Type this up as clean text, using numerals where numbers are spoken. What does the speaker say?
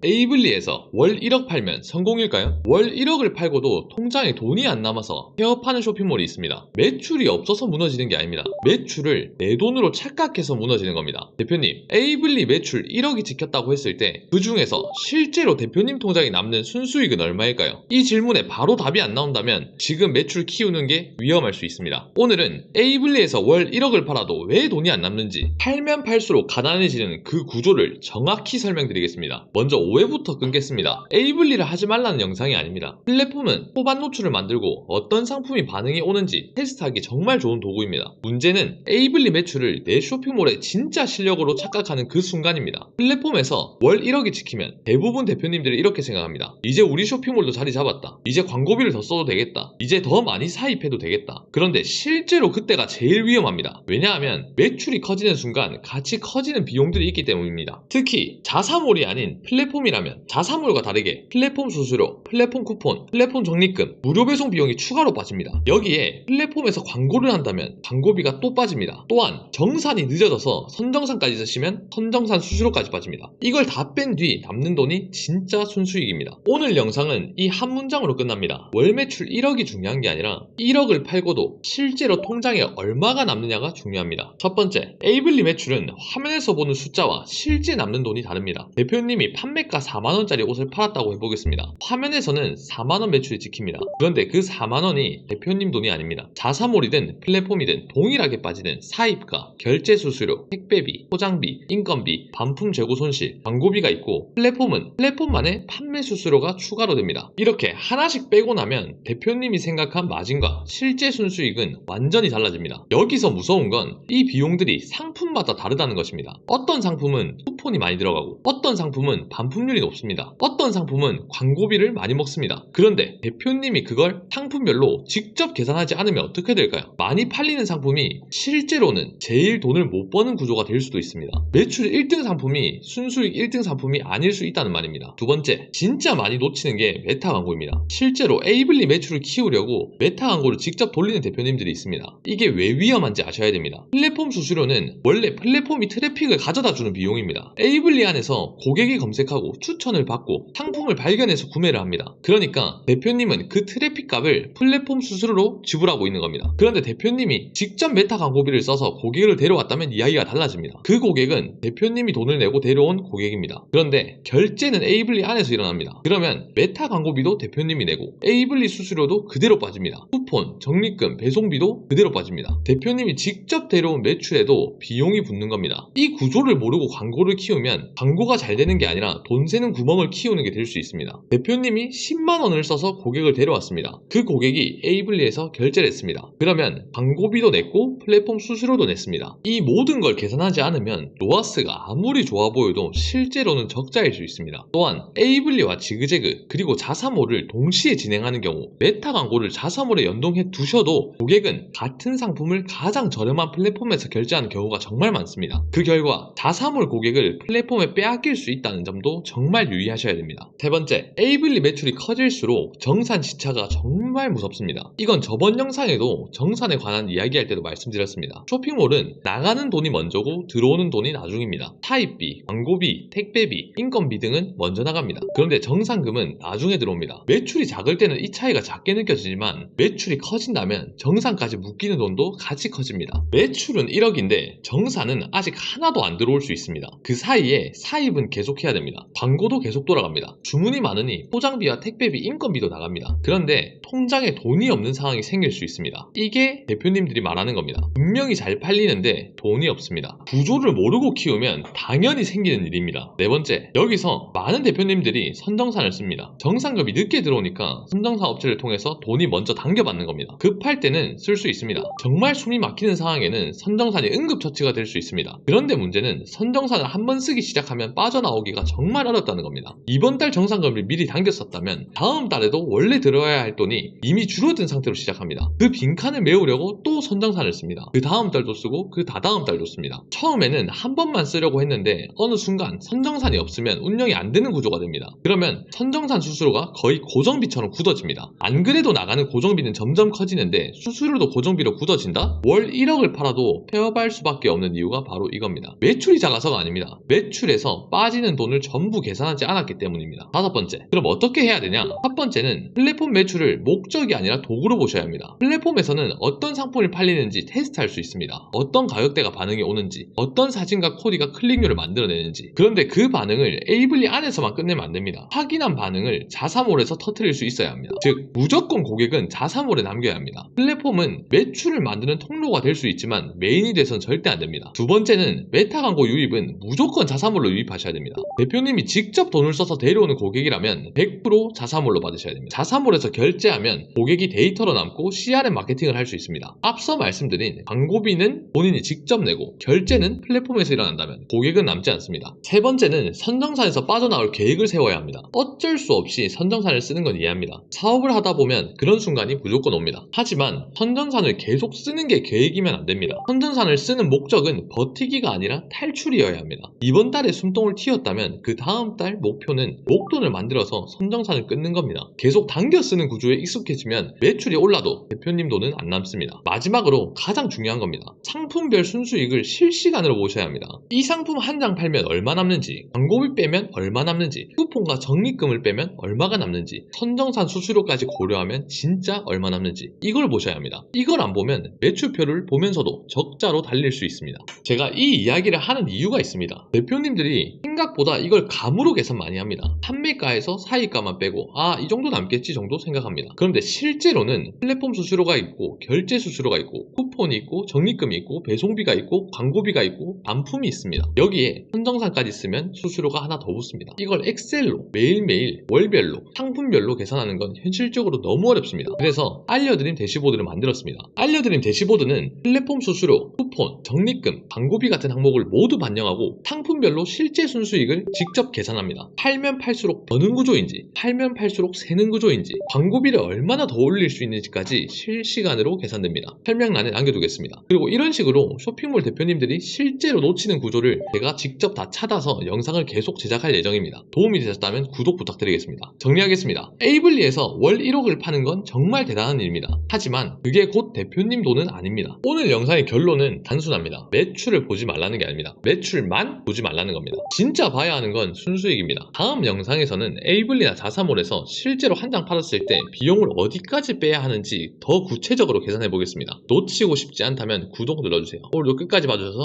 에이블리에서 월 1억 팔면 성공일까요? 월 1억을 팔고도 통장에 돈이 안 남아서 폐업하는 쇼핑몰이 있습니다. 매출이 없어서 무너지는 게 아닙니다. 매출을 내 돈으로 착각해서 무너지는 겁니다. 대표님, 에이블리 매출 1억이 찍혔다고 했을 때 그 중에서 실제로 대표님 통장에 남는 순수익은 얼마일까요? 이 질문에 바로 답이 안 나온다면 지금 매출 키우는 게 위험할 수 있습니다. 오늘은 에이블리에서 월 1억을 팔아도 왜 돈이 안 남는지, 팔면 팔수록 가난해지는 그 구조를 정확히 설명드리겠습니다. 먼저 오해부터 끊겠습니다. 에이블리를 하지 말라는 영상이 아닙니다. 플랫폼은 호반 노출을 만들고 어떤 상품이 반응이 오는지 테스트하기 정말 좋은 도구입니다. 문제는 에이블리 매출을 내 쇼핑몰의 진짜 실력으로 착각하는 그 순간입니다. 플랫폼에서 월 1억이 찍히면 대부분 대표님들이 이렇게 생각합니다. 이제 우리 쇼핑몰도 자리 잡았다. 이제 광고비를 더 써도 되겠다. 이제 더 많이 사입해도 되겠다. 그런데 실제로 그때가 제일 위험합니다. 왜냐하면 매출이 커지는 순간 같이 커지는 비용들이 있기 때문입니다. 특히 자사몰이 아닌 플랫폼이라면 자사몰과 다르게 플랫폼 수수료, 플랫폼 쿠폰, 플랫폼 적립금, 무료 배송 비용이 추가로 빠집니다. 여기에 플랫폼에서 광고를 한다면 광고비가 또 빠집니다. 또한 정산이 늦어져서 선정산까지 쓰시면 선정산 수수료까지 빠집니다. 이걸 다 뺀 뒤 남는 돈이 진짜 순수익입니다. 오늘 영상은 이 한 문장으로 끝납니다. 월 매출 1억이 중요한 게 아니라 1억을 팔고도 실제로 통장에 얼마가 남느냐가 중요합니다. 첫 번째, 에이블리 매출은 화면에서 보는 숫자와 실제 남는 돈이 다릅니다. 대표님이 판매가 4만원짜리 옷을 팔았다고 해보겠습니다. 화면에서는 4만원 매출이 찍힙니다. 그런데 그 4만원이 대표님 돈이 아닙니다. 자사몰이든 플랫폼이든 동일하게 빠지는 사입가, 결제 수수료, 택배비, 포장비, 인건비, 반품 재고 손실, 광고비가 있고, 플랫폼은 플랫폼만의 판매 수수료가 추가로 됩니다. 이렇게 하나씩 빼고 나면 대표님이 생각한 마진과 실제 순수익은 완전히 달라집니다. 여기서 무서운 건 이 비용들이 상품마다 다르다는 것입니다. 어떤 상품은 쿠폰이 많이 들어가고, 어떤 상품은 반품률이 높습니다. 어떤 상품은 광고비를 많이 먹습니다. 그런데 대표님이 그걸 상품별로 직접 계산하지 않으면 어떻게 될까요? 많이 팔리는 상품이 실제로는 제일 돈을 못 버는 구조가 될 수도 있습니다. 매출 1등 상품이 순수익 1등 상품이 아닐 수 있다는 말입니다. 두 번째, 진짜 많이 놓치는 게 메타 광고입니다. 실제로 에이블리 매출을 키우려고 메타 광고를 직접 돌리는 대표님들이 있습니다. 이게 왜 위험한지 아셔야 됩니다. 플랫폼 수수료는 원래 플랫폼이 트래픽을 가져다주는 비용입니다. 에이블리 안에서 고객이 검색하고 추천을 받고 상품을 발견해서 구매를 합니다. 그러니까 대표님은 그 트래픽 값을 플랫폼 수수료로 지불하고 있는 겁니다. 그런데 대표님이 직접 메타 광고비를 써서 고객을 데려왔다면 이야기가 달라집니다. 그 고객은 대표님이 돈을 내고 데려온 고객입니다. 그런데 결제는 에이블리 안에서 일어납니다. 그러면 메타 광고비도 대표님이 내고 에이블리 수수료도 그대로 빠집니다. 쿠폰, 적립금, 배송비도 그대로 빠집니다. 대표님이 직접 데려온 매출에도 비용이 붙는 겁니다. 이 구조를 모르고 광고를 키우면 광고가 잘 되는 게 아니라 돈 새는 구멍을 키우는 게 될 수 있습니다. 대표님이 10만원을 써서 고객을 데려왔습니다. 그 고객이 에이블리에서 결제를 했습니다. 그러면 광고비도 냈고 플랫폼 수수료도 냈습니다. 이 모든 걸 계산하지 않으면 로아스가 아무리 좋아 보여도 실제로는 적자일 수 있습니다. 또한 에이블리와 지그재그 그리고 자사몰을 동시에 진행하는 경우 메타 광고를 자사몰에 연동해 두셔도 고객은 같은 상품을 가장 저렴한 플랫폼에서 결제하는 경우가 정말 많습니다. 그 결과 자사몰 고객을 플랫폼에 빼앗길 수 있다는 점도 정말 유의하셔야 됩니다. 세 번째, 에이블리 매출이 커질수록 정산 시차가 정말 무섭습니다. 이건 저번 영상에도 정산에 관한 이야기할 때도 말씀드렸습니다. 쇼핑몰은 나가는 돈이 먼저고 들어오는 돈이 나중입니다. 사입비, 광고비, 택배비, 인건비 등은 먼저 나갑니다. 그런데 정산금은 나중에 들어옵니다. 매출이 작을 때는 이 차이가 작게 느껴지지만 매출이 커진다면 정산까지 묶이는 돈도 같이 커집니다. 매출은 1억인데 정산은 아직 하나도 안 들어올 수 있습니다. 그 사이에 사입은 계속해야 됩니다. 광고도 계속 돌아갑니다. 주문이 많으니 포장비와 택배비, 인건비도 나갑니다. 그런데 통장에 돈이 없는 상황이 생길 수 있습니다. 이게 대표님들이 말하는 겁니다. 분명히 잘 팔리는데 돈이 없습니다. 구조를 모르고 키우면 당연히 생기는 일입니다. 네 번째, 여기서 많은 대표님들이 선정산을 씁니다. 정산금이 늦게 들어오니까 선정산 업체를 통해서 돈이 먼저 당겨받는 겁니다. 급할 때는 쓸 수 있습니다. 정말 숨이 막히는 상황에는 선정산이 응급처치가 될 수 있습니다. 그런데 문제는 선정산을 한번 쓰기 시작하면 빠져나오기가 정말 어렵다는 겁니다. 이번 달 정산금을 미리 당겼었다면 다음 달에도 원래 들어야 할 돈이 이미 줄어든 상태로 시작합니다. 그 빈칸을 메우려고 또 선정산을 씁니다. 그 다음 달도 쓰고 그 다다음 달도 씁니다. 처음에는 한 번만 쓰려고 했는데 어느 순간 선정산이 없으면 운영이 안 되는 구조가 됩니다. 그러면 선정산 수수료가 거의 고정비처럼 굳어집니다. 안 그래도 나가는 고정비는 점점 커지는데 수수료도 고정비로 굳어진다? 월 1억을 팔아도 폐업할 수밖에 없는 이유가 바로 이겁니다. 매출이 작아서가 아닙니다. 매출에서 빠지는 돈을 전부 전부 계산하지 않았기 때문입니다. 다섯 번째, 그럼 어떻게 해야 되냐? 첫 번째는 플랫폼 매출을 목적이 아니라 도구로 보셔야 합니다. 플랫폼에서는 어떤 상품이 팔리는지 테스트할 수 있습니다. 어떤 가격대가 반응이 오는지, 어떤 사진과 코디가 클릭률을 만들어내는지. 그런데 그 반응을 에이블리 안에서만 끝내면 안 됩니다. 확인한 반응을 자사몰에서 터뜨릴 수 있어야 합니다. 즉 무조건 고객은 자사몰에 남겨야 합니다. 플랫폼은 매출을 만드는 통로가 될 수 있지만 메인이 돼선 절대 안 됩니다. 두 번째는 메타 광고 유입은 무조건 자사몰로 유입하셔야 됩니다. 대표님이 직접 돈을 써서 데려오는 고객이라면 100% 자사몰로 받으셔야 됩니다. 자사몰에서 결제하면 고객이 데이터로 남고 CRM 마케팅을 할 수 있습니다. 앞서 말씀드린 광고비는 본인이 직접 내고 결제는 플랫폼에서 일어난다면 고객은 남지 않습니다. 세 번째는 선정산에서 빠져나올 계획을 세워야 합니다. 어쩔 수 없이 선정산을 쓰는 건 이해합니다. 사업을 하다 보면 그런 순간이 무조건 옵니다. 하지만 선정산을 계속 쓰는 게 계획이면 안 됩니다. 선정산을 쓰는 목적은 버티기가 아니라 탈출이어야 합니다. 이번 달에 숨통을 틔웠다면 그 다음 달 목표는 목돈을 만들어서 선정산을 끊는 겁니다. 계속 당겨 쓰는 구조에 익숙해지면 매출이 올라도 대표님 돈은 안 남습니다. 마지막으로 가장 중요한 겁니다. 상품별 순수익을 실시간으로 보셔야 합니다. 이 상품 한 장 팔면 얼마 남는지, 광고비 빼면 얼마 남는지, 쿠폰과 적립금을 빼면 얼마가 남는지, 선정산 수수료까지 고려하면 진짜 얼마 남는지 이걸 보셔야 합니다. 이걸 안 보면 매출표를 보면서도 적자로 달릴 수 있습니다. 제가 이 이야기를 하는 이유가 있습니다. 대표님들이 생각보다 이걸 감으로 계산 많이 합니다. 판매가에서 사이가만 빼고 이 정도 남겠지 정도 생각합니다. 그런데 실제로는 플랫폼 수수료가 있고 결제 수수료가 있고 쿠폰이 있고 적립금이 있고 배송비가 있고 광고비가 있고 반품이 있습니다. 여기에 선정산까지 쓰면 수수료가 하나 더 붙습니다. 이걸 엑셀로 매일매일 월별로 상품별로 계산하는 건 현실적으로 너무 어렵습니다. 그래서 알려드린 대시보드를 만들었습니다. 알려드린 대시보드는 플랫폼 수수료, 쿠폰, 적립금, 광고비 같은 항목을 모두 반영하고 상품별로 실제 순수익을 직접 계산합니다. 팔면 팔수록 버는 구조인지, 팔면 팔수록 새는 구조인지, 광고비를 얼마나 더 올릴 수 있는지까지 실시간으로 계산됩니다. 설명란에 남겨두겠습니다. 그리고 이런 식으로 쇼핑몰 대표님들이 실제로 놓치는 구조를 제가 직접 다 찾아서 영상을 계속 제작할 예정입니다. 도움이 되셨다면 구독 부탁드리겠습니다. 정리하겠습니다. 에이블리에서 월 1억을 파는 건 정말 대단한 일입니다. 하지만 그게 곧 대표님 돈은 아닙니다. 오늘 영상의 결론은 단순합니다. 매출을 보지 말라는 게 아닙니다. 매출만 보지 말라는 겁니다. 진짜 봐야 하는 건 순수익입니다. 다음 영상에서는 에이블리나 자사몰에서 실제로 한 장 팔았을 때 비용을 어디까지 빼야 하는지 더 구체적으로 계산해 보겠습니다. 놓치고 싶지 않다면 구독 눌러주세요. 오늘도 끝까지 봐주셔서